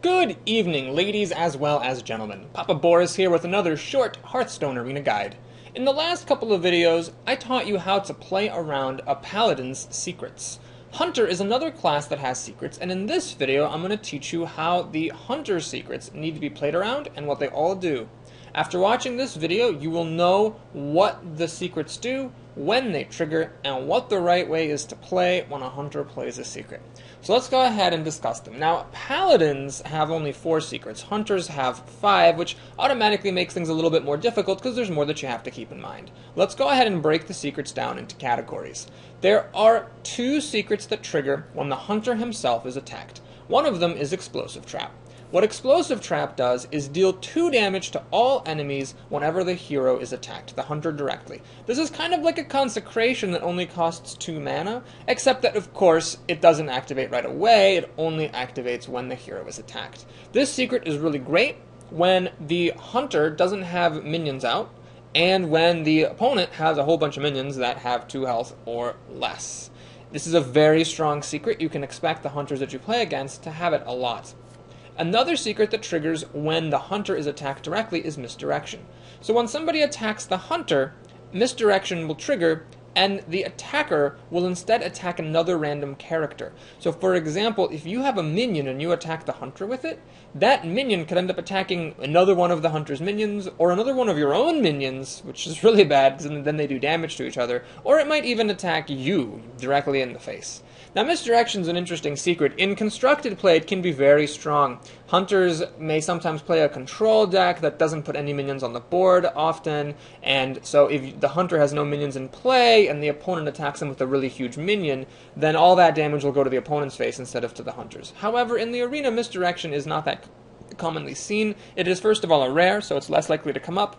Good evening, ladies as well as gentlemen. Papa Boris here with another short Hearthstone Arena guide. In the last couple of videos, I taught you how to play around a Paladin's secrets. Hunter is another class that has secrets, and in this video, I'm going to teach you how the Hunter's secrets need to be played around and what they all do. After watching this video, you will know what the secrets do, when they trigger, and what the right way is to play when a Hunter plays a secret. So let's go ahead and discuss them. Now, Paladins have only 4 secrets. Hunters have 5, which automatically makes things a little bit more difficult because there's more that you have to keep in mind. Let's go ahead and break the secrets down into categories. There are 2 secrets that trigger when the Hunter himself is attacked. One of them is Explosive Trap. What Explosive Trap does is deal 2 damage to all enemies whenever the hero is attacked, the Hunter directly. This is kind of like a Consecration that only costs 2 mana, except that, of course, it doesn't activate right away, it only activates when the hero is attacked. This secret is really great when the Hunter doesn't have minions out, and when the opponent has a whole bunch of minions that have 2 health or less. This is a very strong secret. You can expect the Hunters that you play against to have it a lot. Another secret that triggers when the Hunter is attacked directly is Misdirection. So when somebody attacks the Hunter, Misdirection will trigger, and the attacker will instead attack another random character. So for example, if you have a minion and you attack the Hunter with it, that minion could end up attacking another one of the Hunter's minions, or another one of your own minions, which is really bad, because then they do damage to each other, or it might even attack you directly in the face. Now, Misdirection is an interesting secret. In constructed play, it can be very strong. Hunters may sometimes play a control deck that doesn't put any minions on the board often, and so if the Hunter has no minions in play and the opponent attacks him with a really huge minion, then all that damage will go to the opponent's face instead of to the Hunter's. However, in the arena, Misdirection is not that commonly seen. It is, first of all, a rare, so it's less likely to come up.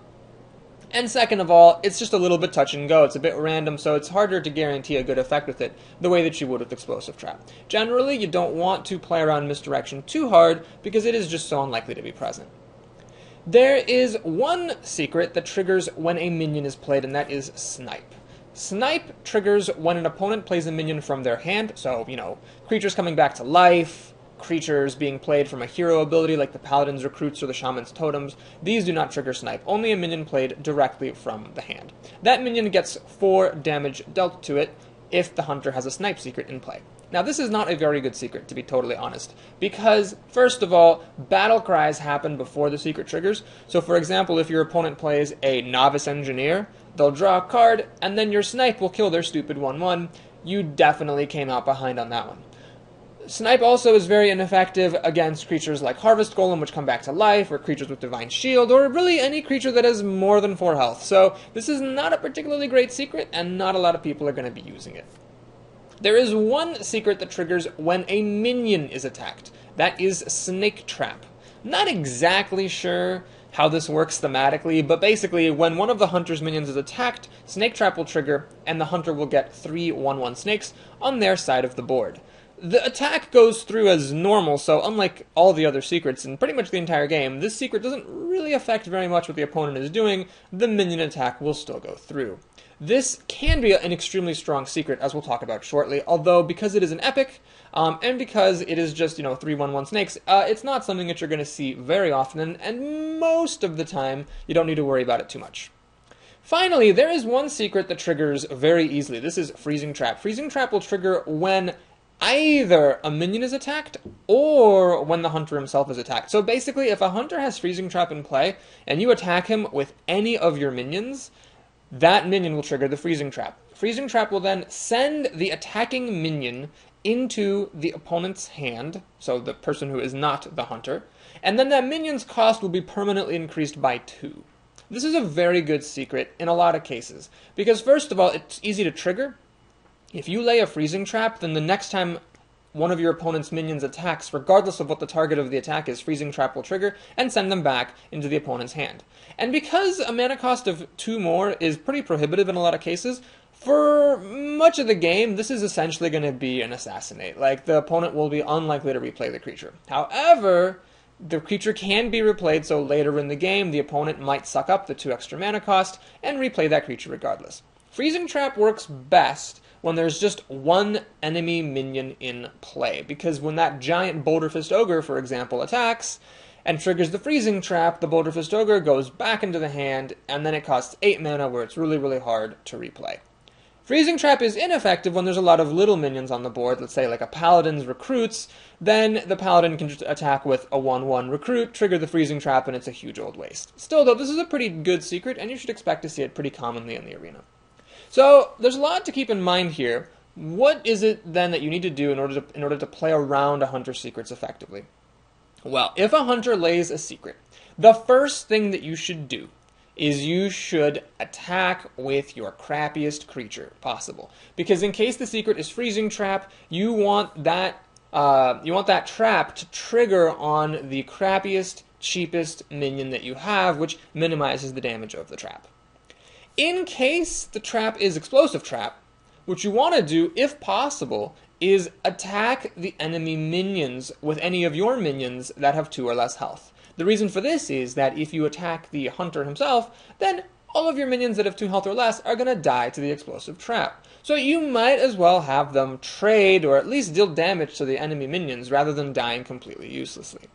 And second of all, it's just a little bit touch and go. It's a bit random, so it's harder to guarantee a good effect with it, the way that you would with Explosive Trap. Generally, you don't want to play around Misdirection too hard, because it is just so unlikely to be present. There is one secret that triggers when a minion is played, and that is Snipe. Snipe triggers when an opponent plays a minion from their hand, so, creatures coming back to life, creatures being played from a hero ability like the Paladin's Recruits or the Shaman's Totems. These do not trigger Snipe, only a minion played directly from the hand. That minion gets 4 damage dealt to it if the Hunter has a Snipe secret in play. Now, this is not a very good secret, to be totally honest, because, first of all, battle cries happen before the secret triggers. So, for example, if your opponent plays a Novice Engineer, they'll draw a card, and then your Snipe will kill their stupid 1/1. You definitely came out behind on that one. Snipe also is very ineffective against creatures like Harvest Golem, which come back to life, or creatures with Divine Shield, or really any creature that has more than 4 health. So this is not a particularly great secret, and not a lot of people are going to be using it. There is one secret that triggers when a minion is attacked. That is Snake Trap. Not exactly sure how this works thematically, but basically when one of the Hunter's minions is attacked, Snake Trap will trigger, and the Hunter will get 3 1/1 snakes on their side of the board. The attack goes through as normal, so unlike all the other secrets in pretty much the entire game, this secret doesn't really affect very much what the opponent is doing. The minion attack will still go through. This can be an extremely strong secret, as we'll talk about shortly, although because it is an epic, and because it is just, 3 1/1 snakes, it's not something that you're going to see very often, and most of the time, you don't need to worry about it too much. Finally, there is one secret that triggers very easily. This is Freezing Trap. Freezing Trap will trigger when either a minion is attacked, or when the Hunter himself is attacked. So basically, if a Hunter has Freezing Trap in play, and you attack him with any of your minions, that minion will trigger the Freezing Trap. Freezing Trap will then send the attacking minion into the opponent's hand, so the person who is not the Hunter, and then that minion's cost will be permanently increased by 2. This is a very good secret in a lot of cases, because first of all, it's easy to trigger. If you lay a Freezing Trap, then the next time one of your opponent's minions attacks, regardless of what the target of the attack is, Freezing Trap will trigger and send them back into the opponent's hand. And because a mana cost of 2 more is pretty prohibitive in a lot of cases, for much of the game, this is essentially going to be an assassinate. Like, the opponent will be unlikely to replay the creature. However, the creature can be replayed, so later in the game, the opponent might suck up the 2 extra mana cost and replay that creature regardless. Freezing Trap works best when there's just one enemy minion in play, because when that giant Boulder Fist Ogre, for example, attacks and triggers the freezing trap, the Boulder Fist Ogre goes back into the hand, and then it costs 8 mana where it's really, really hard to replay. Freezing Trap is ineffective when there's a lot of little minions on the board, let's say like a Paladin's Recruits, then the Paladin can just attack with a 1/1 Recruit, trigger the Freezing Trap, and it's a huge old waste. Still though, this is a pretty good secret, and you should expect to see it pretty commonly in the arena. So, there's a lot to keep in mind here. What is it then that you need to do in order to play around a Hunter's secrets effectively? Well, if a Hunter lays a secret, the first thing that you should do is you should attack with your crappiest creature possible. Because in case the secret is Freezing Trap, you want that trap to trigger on the crappiest, cheapest minion that you have, which minimizes the damage of the trap. In case the trap is Explosive Trap, what you want to do, if possible, is attack the enemy minions with any of your minions that have 2 or less health. The reason for this is that if you attack the Hunter himself, then all of your minions that have 2 health or less are going to die to the Explosive Trap. So you might as well have them trade or at least deal damage to the enemy minions rather than dying completely uselessly.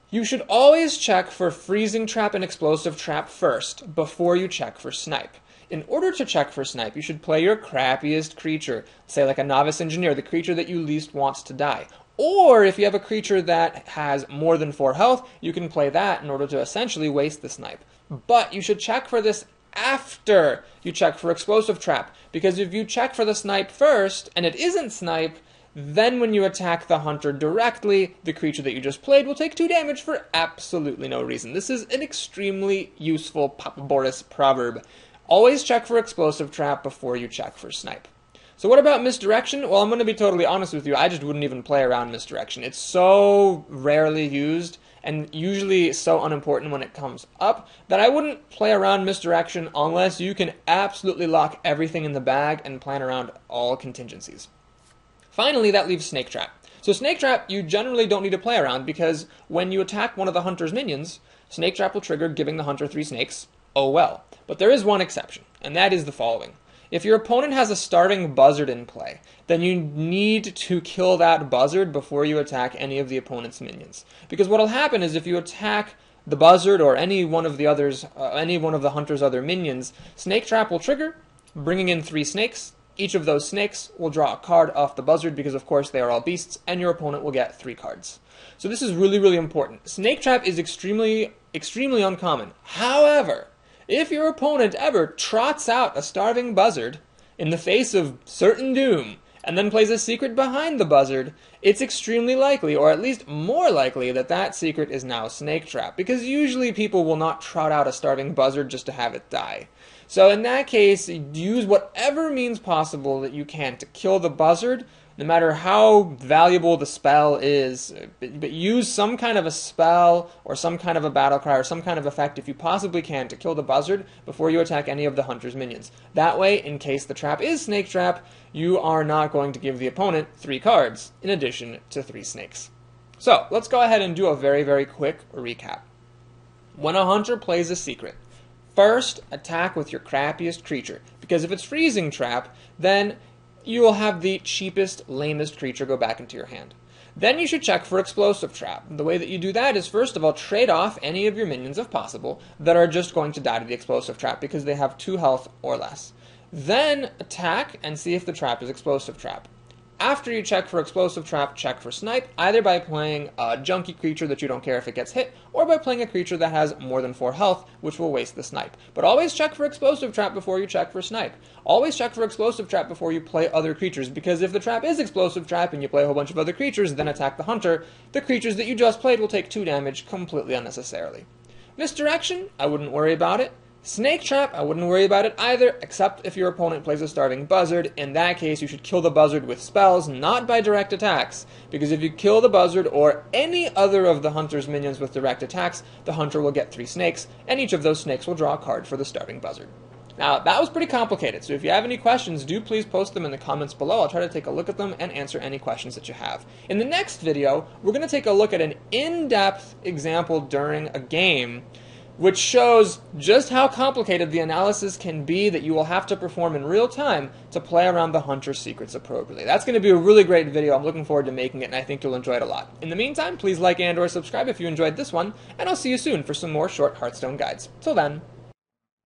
You should always check for Freezing Trap and Explosive Trap first before you check for Snipe. In order to check for Snipe, you should play your crappiest creature, say like a Novice Engineer, the creature that you least wants to die. Or if you have a creature that has more than 4 health, you can play that in order to essentially waste the Snipe. But you should check for this after you check for Explosive Trap, because if you check for the Snipe first and it isn't Snipe, then when you attack the Hunter directly, the creature that you just played will take 2 damage for absolutely no reason. This is an extremely useful Papa Boris proverb. Always check for Explosive Trap before you check for Snipe. So what about Misdirection? Well, I'm going to be totally honest with you, I just wouldn't even play around Misdirection. It's so rarely used, and usually so unimportant when it comes up, that I wouldn't play around Misdirection unless you can absolutely lock everything in the bag and plan around all contingencies. Finally, that leaves Snake Trap. So Snake Trap, you generally don't need to play around, because when you attack one of the Hunter's minions, Snake Trap will trigger, giving the Hunter 3 snakes. Oh well. But there is one exception, and that is the following. If your opponent has a Starving Buzzard in play, then you need to kill that Buzzard before you attack any of the opponent's minions. Because what will happen is if you attack the Buzzard or any one of the Hunter's other minions, Snake Trap will trigger, bringing in 3 snakes. Each of those snakes will draw a card off the Buzzard because, of course, they are all beasts, and your opponent will get 3 cards. So this is really, really important. Snake Trap is extremely, extremely uncommon. However, if your opponent ever trots out a Starving Buzzard in the face of certain doom, and then plays a secret behind the Buzzard, it's extremely likely, or at least more likely, that that secret is now Snake Trap, because usually people will not trot out a Starving Buzzard just to have it die. So in that case, use whatever means possible that you can to kill the Buzzard, no matter how valuable the spell is, but use some kind of a spell or some kind of a battle cry or some kind of effect if you possibly can to kill the Buzzard before you attack any of the Hunter's minions. That way, in case the trap is Snake Trap, you are not going to give the opponent 3 cards in addition to 3 snakes. So, let's go ahead and do a very, very quick recap. When a Hunter plays a secret, first attack with your crappiest creature, because if it's Freezing Trap, then you will have the cheapest, lamest creature go back into your hand. Then you should check for Explosive Trap. The way that you do that is, first of all, trade off any of your minions, if possible, that are just going to die to the Explosive Trap because they have 2 health or less. Then attack and see if the trap is Explosive Trap. After you check for Explosive Trap, check for Snipe, either by playing a junky creature that you don't care if it gets hit, or by playing a creature that has more than 4 health, which will waste the Snipe. But always check for Explosive Trap before you check for Snipe. Always check for Explosive Trap before you play other creatures, because if the trap is Explosive Trap and you play a whole bunch of other creatures, then attack the Hunter, the creatures that you just played will take 2 damage completely unnecessarily. Misdirection, I wouldn't worry about it. Snake Trap, I wouldn't worry about it either, except if your opponent plays a Starving Buzzard. In that case, you should kill the Buzzard with spells, not by direct attacks, because if you kill the Buzzard or any other of the Hunter's minions with direct attacks, the Hunter will get 3 snakes, and each of those snakes will draw a card for the Starving Buzzard. Now, that was pretty complicated, so if you have any questions, do please post them in the comments below. I'll try to take a look at them and answer any questions that you have. In the next video, we're going to take a look at an in-depth example during a game which shows just how complicated the analysis can be that you will have to perform in real time to play around the Hunter secrets appropriately. That's going to be a really great video. I'm looking forward to making it, and I think you'll enjoy it a lot. In the meantime, please like and or subscribe if you enjoyed this one, and I'll see you soon for some more short Hearthstone guides. Till then.